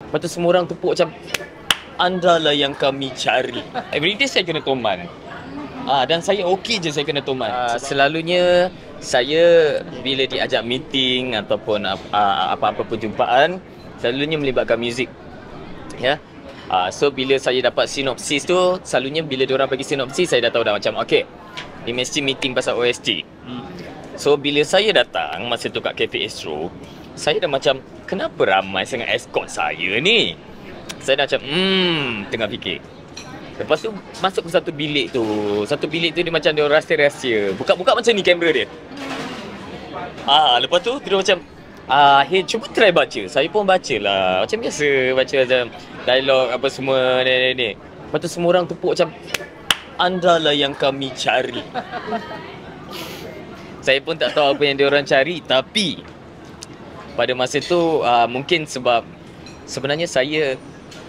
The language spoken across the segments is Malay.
Lepas tu semua orang tepuk macam, anda lah yang kami cari. Everyday saya kena toman. Dan saya okey je saya kena toman. Selalunya saya bila diajak meeting ataupun apa-apa perjumpaan, selalunya melibatkan muzik. Ya. So bila saya dapat sinopsis tu, selalunya bila diorang bagi sinopsis, saya dah tahu dah macam okey, ni mesti meeting pasal OST. So bila saya datang masa tu kat Cafe Astro, saya dah macam, kenapa ramai sangat escort saya ni? Saya dah macam tengah fikir. Lepas tu masuk ke satu bilik tu. Satu bilik tu dia macam dia rahsia-rahsia. Buka-buka macam ni kamera dia. Lepas tu dia macam, hey, cuba try baca. Saya pun baca lah. Macam biasa baca macam dialog apa semua ni. Lepas tu semua orang tepuk macam, anda lah yang kami cari. Saya pun tak tahu apa yang diorang cari, tapi pada masa tu mungkin sebab sebenarnya saya,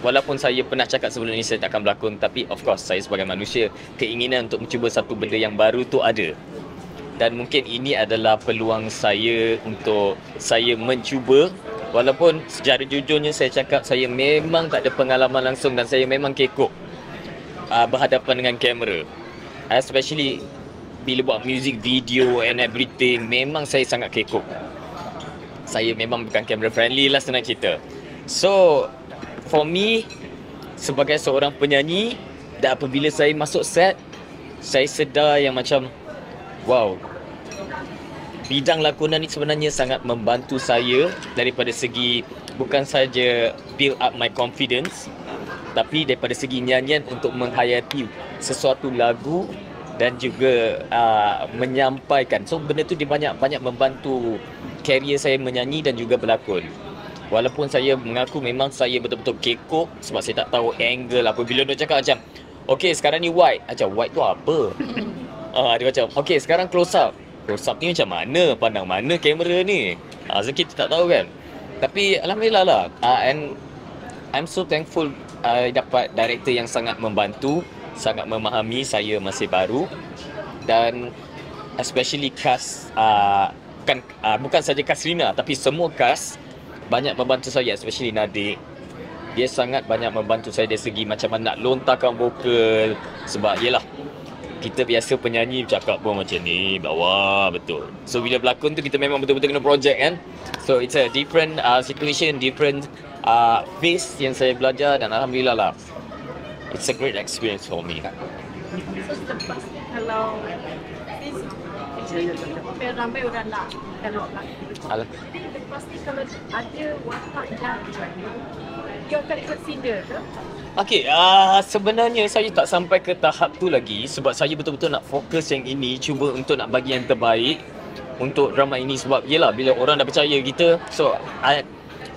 walaupun saya pernah cakap sebelum ni saya tak akan berlakon, tapi of course saya sebagai manusia, keinginan untuk mencuba satu benda yang baru tu ada. Dan mungkin ini adalah peluang saya untuk saya mencuba. Walaupun secara jujurnya saya cakap saya memang tak ada pengalaman langsung dan saya memang kekok berhadapan dengan kamera. Especially bila buat music video and everything, memang saya sangat kekok. Saya memang bukan camera friendly lah, senang cerita. So for me, sebagai seorang penyanyi, dan apabila saya masuk set, saya sedar yang macam, wow, bidang lakonan ni sebenarnya sangat membantu saya daripada segi bukan saja build up my confidence, tapi daripada segi nyanyian untuk menghayati sesuatu lagu dan juga menyampaikan. So benda tu dia banyak membantu career saya menyanyi dan juga berlakon. Walaupun saya mengaku memang saya betul-betul kekok sebab saya tak tahu angle apa. Bila dia cakap macam, okay sekarang ni wide. Macam wide tu apa? Dia macam, okay sekarang close up. Close up ni macam mana? Pandang mana kamera ni? So kita tak tahu kan. Tapi alhamdulillah lah. And I'm so thankful dapat director yang sangat membantu, sangat memahami saya masih baru. Dan especially cast, bukan saja cast Rina, tapi semua cast banyak membantu saya, especially Nadik. Dia sangat banyak membantu saya dari segi macam mana nak lontarkan vokal. Sebab yelah, kita biasa penyanyi bercakap pun macam ni, bawah betul. So bila berlakon tu kita memang betul-betul kena project kan. So it's a different situation, different phase yang saya belajar dan alhamdulillah lah. It's a great experience for me. Kalau ramai orang nak kalau pasti kalau ada watak yang dia akan consider ke? Okay, sebenarnya saya tak sampai ke tahap tu lagi sebab saya betul-betul nak fokus yang ini, cuba untuk nak bagi yang terbaik untuk drama ini sebab yelah bila orang dah percaya kita, so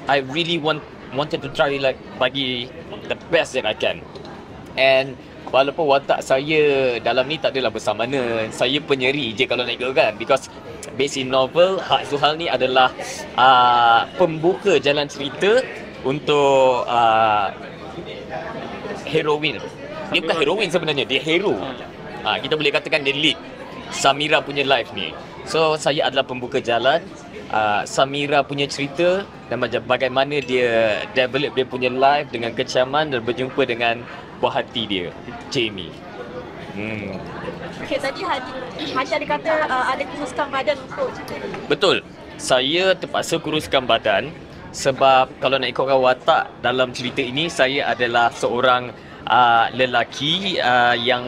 I really wanted to try like bagi the best that I can. And walaupun watak saya dalam ni tak adalah besar mana, saya penyeri je kalau nak ikut kan, because based in novel, Hak Zuhal ni adalah pembuka jalan cerita untuk heroin. Dia bukan heroin sebenarnya, dia hero. Kita boleh katakan dia lead Samira punya life ni. So saya adalah pembuka jalan Samira punya cerita dan bagaimana dia develop dia punya life dengan kecaman dan berjumpa dengan buah hati dia, Jamie. Okay, tadi Haji ada kata ada kuruskan badan untuk cerita ni. Betul. Saya terpaksa kuruskan badan sebab kalau nak ikutkan watak dalam cerita ini, saya adalah seorang lelaki yang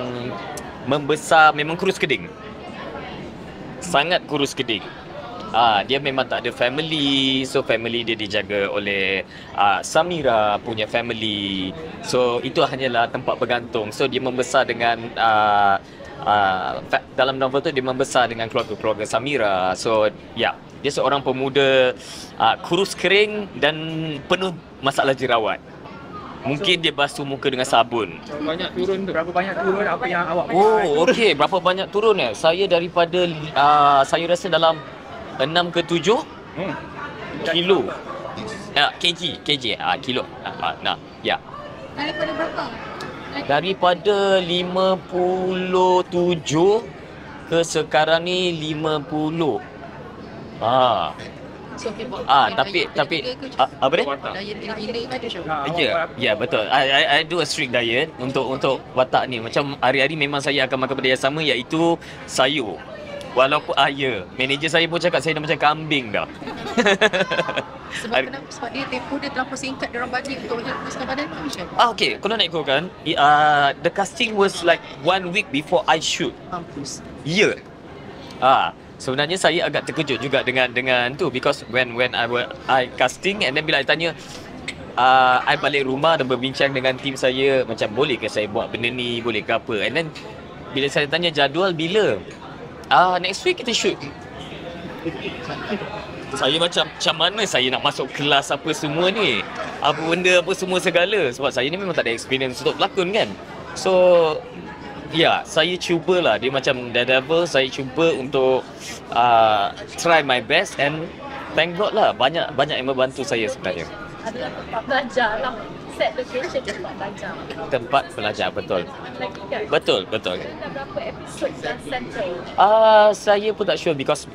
membesar, memang kurus keding. Sangat kurus keding. Dia memang tak ada family, so family dia dijaga oleh Samira punya family. So itu hanyalah tempat bergantung. So dia membesar dengan dalam novel tu dia membesar dengan keluarga-keluarga Samira. So ya, dia seorang pemuda kurus kering dan penuh masalah jerawat. Mungkin dia basuh muka dengan sabun. Berapa banyak turun apa yang awak okey, berapa banyak turun saya daripada saya rasa dalam 6 ke 7 kilo. Kg, kilo. Ya. Daripada berapa? Daripada 57 ke sekarang ni 50. So, okay, Tapi apa dia? diet gila-gila ada Syul? Ya, betul. I do a strict diet untuk watak ni. Macam hari-hari memang saya akan makan benda yang sama, iaitu sayur. Walaupun manager saya pun cakap saya dah macam kambing dah. Kenapa? Sebab dia tempoh dia terlampau singkat diorang bagi untuk kuruskan badan tu, Syul. Okay, kalau nak ikutkan, the casting was like 1 week before I shoot. Mampus. Ya. Sebenarnya saya agak terkejut juga dengan tu, because when I casting, and then bila I tanya, I balik rumah dan berbincang dengan tim saya, macam boleh ke saya buat benda ni, boleh ke apa. And then bila saya tanya jadual bila, next week kita shoot. Saya macam mana saya nak masuk kelas apa semua ni, apa benda apa semua segala, sebab saya ni memang tak ada experience untuk berlakon kan. So saya cubalah, dia macam Daredevil, saya cuba untuk try my best, and thank God lah, banyak yang membantu saya sebenarnya. Adalah tempat belajar lah. Set location tempat belajar. Tempat belajar, betul. Lagi kan? Betul. Dah berapa episod dah settle? Saya pun tak sure, because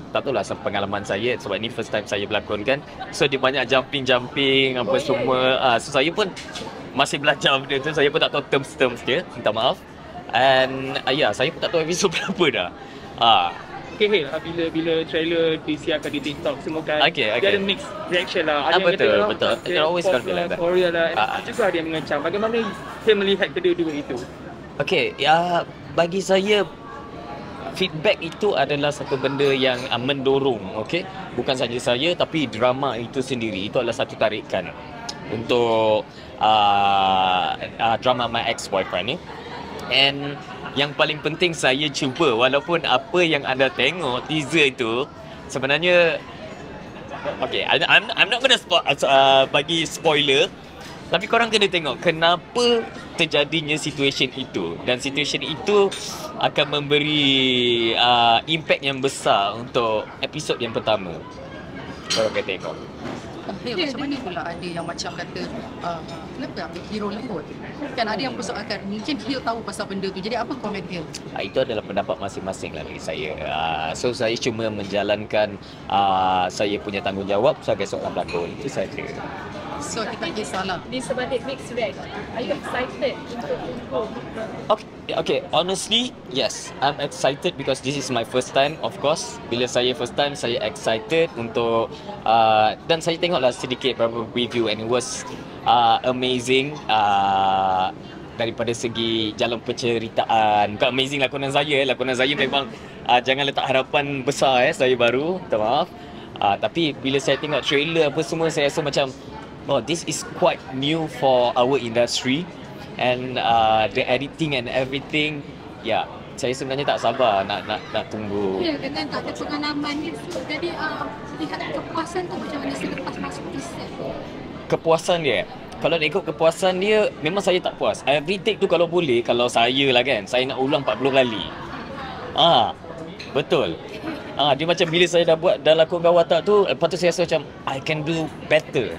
tak tahulah pengalaman saya, sebab ni first time saya berlakon kan. So dia banyak jumping apa semua. So saya pun masih belajar benda tu. Saya pun tak tahu terms dia, minta maaf. And saya pun tak tahu episod berapa dah. Okay, bila trailer disiarkan di TikTok semua kan, Okay. dia ada mixed reaction lah. Ada yang Betul. It always gonna be like that. Korea lah. Juga ada yang mengecam. Bagaimana saya melihat kedua-dua itu? Okay, bagi saya feedback itu adalah satu benda yang mendorong, okay? Bukan saja saya, tapi drama itu sendiri, itu adalah satu tarikan untuk drama My Ex-Boyfriend ni. And yang paling penting saya cuba, walaupun apa yang anda tengok teaser itu sebenarnya, okay, I'm not gonna bagi spoiler, tapi korang kena tengok kenapa terjadinya situation itu, dan situation itu akan memberi impact yang besar untuk episod yang pertama. Korang kena tengok. Macam mana pula ada yang macam kata kenapa ambil hero lembut? Kan ada yang persoalkan mungkin Hill tahu pasal benda tu. Jadi apa komen Hill? Itu adalah pendapat masing-masing lah bagi saya. So saya cuma menjalankan saya punya tanggungjawab sebagai seorang pelakon. Itu saja. So kita kisahlah. Di sebalik mixed react, are you excited untuk improve? Okay, honestly, yes, I'm excited because this is my first time, of course. Bila saya first time, saya excited untuk dan saya tengoklah sedikit beberapa review, and it was amazing daripada segi jalan penceritaan. Bukan amazing lakonan saya memang jangan letak harapan besar saya baru, minta maaf. Tapi bila saya tengok trailer apa semua, saya rasa macam this is quite new for our industry. And the editing and everything, saya sebenarnya tak sabar nak tunggu. Ya, dengan tak ada pengalaman ni, jadi lihat kepuasan tu macam mana selepas masuk ke set. Kepuasan dia, kalau nak ikut kepuasan dia, memang saya tak puas. Every take tu kalau boleh, kalau saya lah kan, saya nak ulang 40 kali. Betul. Dia macam bila saya dah lakukan watak tu, lepas tu saya rasa macam I can do better.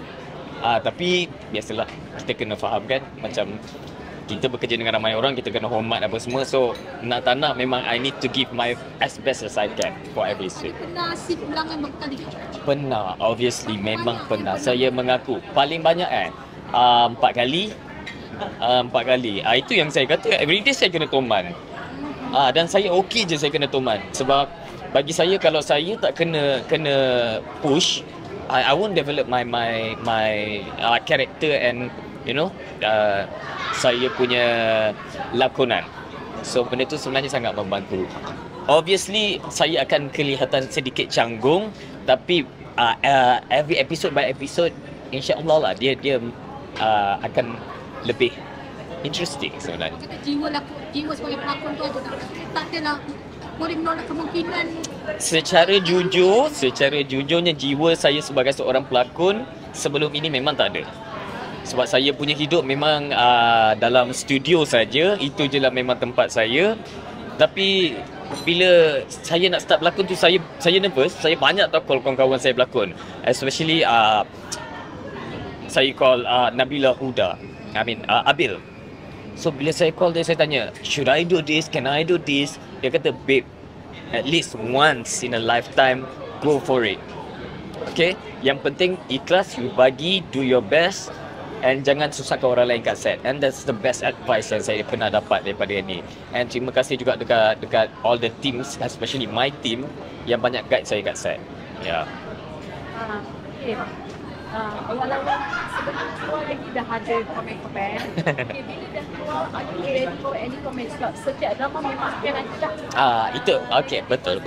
Tapi biasalah, kita kena faham kan, macam kita bekerja dengan ramai orang, kita kena hormat apa semua. So nak tak nak, memang I need to give my as best as I can for every scene. Pernah si ulangan berapa kali? Pernah, obviously, memang pernah. Saya mengaku paling banyak 4 kali. 4 kali. Itu yang saya kata, everyday saya kena toman. Dan saya okey je saya kena toman. Sebab bagi saya, kalau saya tak kena push, I won't develop my character and saya punya lakonan. So benda tu sebenarnya sangat membantu. Obviously saya akan kelihatan sedikit canggung, tapi every episode by episode, insya-Allah lah dia akan lebih interesting sebenarnya. Kata jiwa sebagai pelakon tu ada tak adalah boleh menolak kemungkinan. Secara jujurnya, jiwa saya sebagai seorang pelakon sebelum ini memang tak ada. Sebab saya punya hidup memang dalam studio saja, itu je lah memang tempat saya. Tapi bila saya nak start berlakon tu, saya nervous. Saya banyak tahu call kawan-kawan saya berlakon, especially saya call Nabila Huda, Abil. So bila saya call dia, saya tanya, should I do this, can I do this? Dia kata, babe, at least once in a lifetime, go for it. Okay, yang penting ikhlas, you bagi, do your best, and jangan susahkan orang lain kat set. And that's the best advice yang saya pernah dapat daripada ni. And terima kasih juga dekat all the teams, especially my team yang banyak guide saya kat set. Ya. Okay. Awal-awal sebelum keluar lagi dah ada komen-komen. Okay, bila dah keluar, ada ready for any comment sebab setiap drama memang akan ada dah. Itu okay, betul.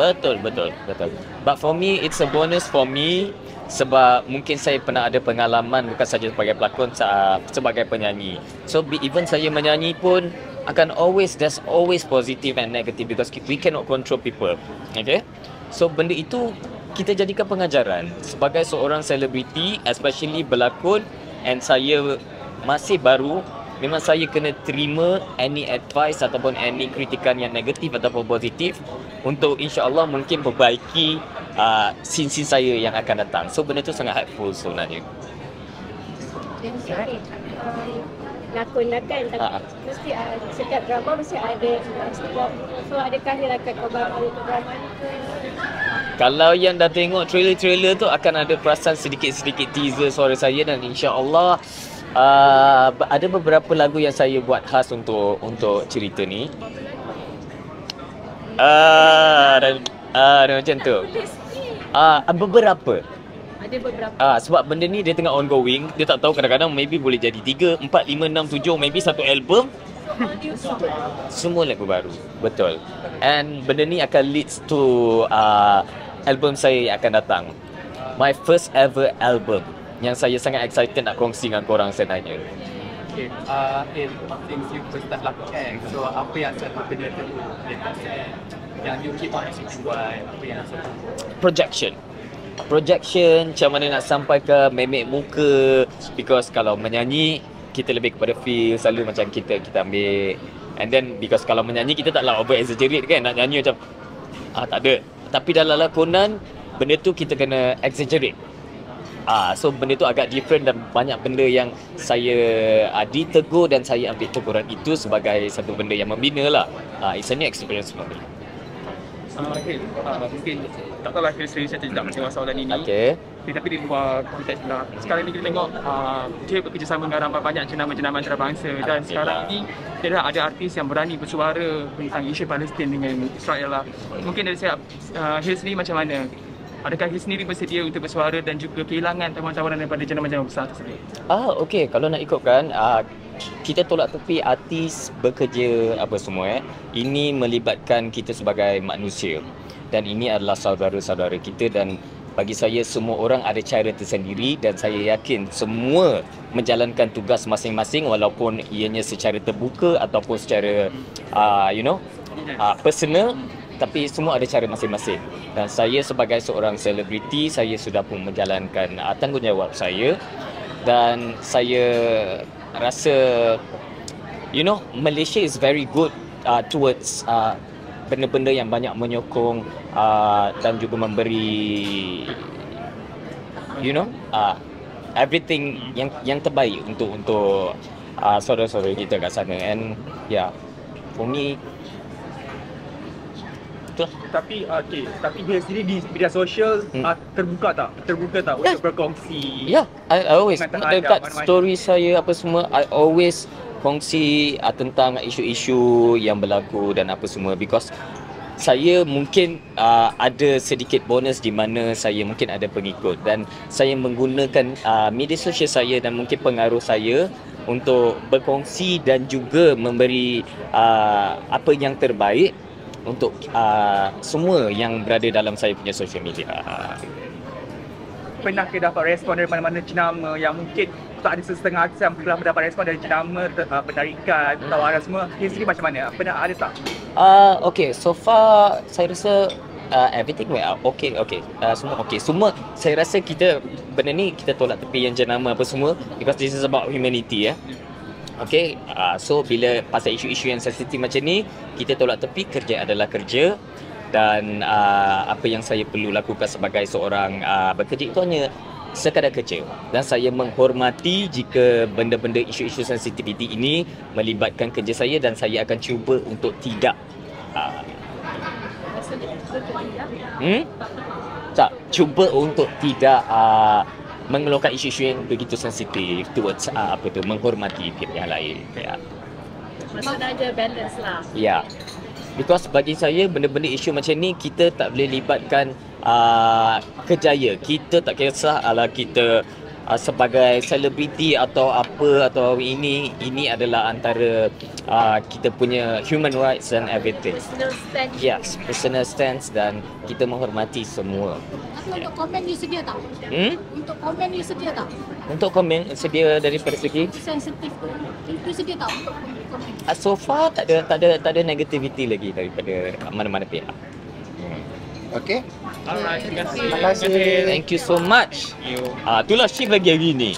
But for me, it's a bonus for me sebab mungkin saya pernah ada pengalaman bukan saja sebagai pelakon, sebagai penyanyi. So even saya menyanyi pun there's always positive and negative because we cannot control people. Okay? So benda itu kita jadikan pengajaran sebagai seorang selebriti, especially berlakon, and saya masih baru. Memang saya kena terima any advice ataupun any kritikan yang negatif ataupun positif untuk insya-Allah mungkin perbaiki scene-scene saya yang akan datang. So benda tu sangat helpful sebenarnya. Lakon kan, tapi mesti setiap drama mesti ada so adakah dia akan kembali ke drama ni ke? Kalau yang dah tengok trailer-trailer tu akan ada perasan sedikit-sedikit teaser suara saya dan insya-Allah ada beberapa lagu yang saya buat khas untuk cerita ni. Dan macam tu. Beberapa. Ada beberapa. Sebab benda ni dia tengah ongoing, dia tak tahu kadang-kadang maybe boleh jadi 3, 4, 5, 6, 7, maybe satu album. Semua lagu baru. Betul. And benda ni akan leads to album saya yang akan datang. My first ever album yang saya sangat excited nak kongsi dengan korang sebenarnya. Okay, since you first start lakon kan, so apa yang selalu kena tengok yang you keep on buat, apa yang selalu Projection, macam mana nak sampai ke memek muka, because kalau menyanyi kita lebih kepada feel, selalu macam kita ambil, and then because kalau menyanyi kita taklah over exaggerate kan, nak nyanyi macam tak ada, tapi dalam lakonan benda tu kita kena exaggerate. So benda tu agak different dan banyak benda yang saya ditegur dan saya ambil teguran itu sebagai satu benda yang membina lah. It's a new experience for me. Mungkin tak tahulah kira-kira saya tidak macam soalan ini. Okay. Tapi di luar konteks lah. Sekarang ni kita tengok dia bekerjasama dengan ramai banyak jenama-jenama antarabangsa dan sekarang ni dia dah ada artis yang berani bersuara tentang isu Palestin dengan Israel lah. Mungkin dari saya, Hill sendiri macam mana? Adakah Hill sendiri bersedia untuk bersuara dan juga kehilangan tawaran daripada jenama-jenama besar tersebut? Okey, kalau nak ikutkan, kita tolak tepi artis bekerja apa semua. Ini melibatkan kita sebagai manusia. Dan ini adalah saudara-saudara kita dan bagi saya semua orang ada cara tersendiri dan saya yakin semua menjalankan tugas masing-masing walaupun ianya secara terbuka ataupun secara personal, tapi semua ada cara masing-masing. Dan saya sebagai seorang selebriti, saya sudah pun menjalankan tanggungjawab saya dan saya rasa Malaysia is very good towards benda-benda yang banyak menyokong dan juga memberi everything yang terbaik untuk saudara-saudara kita kat sana. And for me tapi dia sendiri di media sosial terbuka tak untuk berkongsi? I always dekat story saya apa semua, I always kongsi tentang isu-isu yang berlaku dan apa semua, because saya mungkin ada sedikit bonus di mana saya mungkin ada pengikut dan saya menggunakan media sosial saya dan mungkin pengaruh saya untuk berkongsi dan juga memberi apa yang terbaik untuk semua yang berada dalam saya punya social media. Pernah ke dapat respon dari mana-mana jenama yang mungkin tak ada setengah artis yang pernah mendapat respon dari jenama penarikan, tawaran semua? History macam mana? Pernah ada tak? Okay, so far saya rasa everything okay. Semua okay. Semua saya rasa benda ni kita tolak tepi yang jenama apa semua because this is about humanity Okay, so bila pasal isu-isu yang sensitif macam ni, kita tolak tepi, kerja adalah kerja. Dan apa yang saya perlu lakukan sebagai seorang bekerja itu hanya sekadar kerja. Dan saya menghormati jika benda-benda isu-isu sensitivity ini melibatkan kerja saya dan saya akan cuba untuk tidak cuba untuk tidak mengeluarkan isu-isu yang begitu sensitif towards menghormati pihak yang lain. Maksudnya aja balance lah. Ya. Because bagi saya benda-benda isu macam ni kita tak boleh libatkan kejaya. Kita tak kisah kita sebagai selebriti atau apa atau ini adalah antara kita punya human rights and everything. Personal stand. Yes, personal stance dan kita menghormati semua. Tapi untuk komen you sedia tak? Untuk komen you sedia tak? Untuk komen sedia daripada segi Sensitif tu. You sedia tak untuk komen? so far tak ada negativity lagi daripada mana-mana pihak. Okey. Alright, terima kasih. Terima kasih. Thank you so much. Itulah shift lagi hari ni.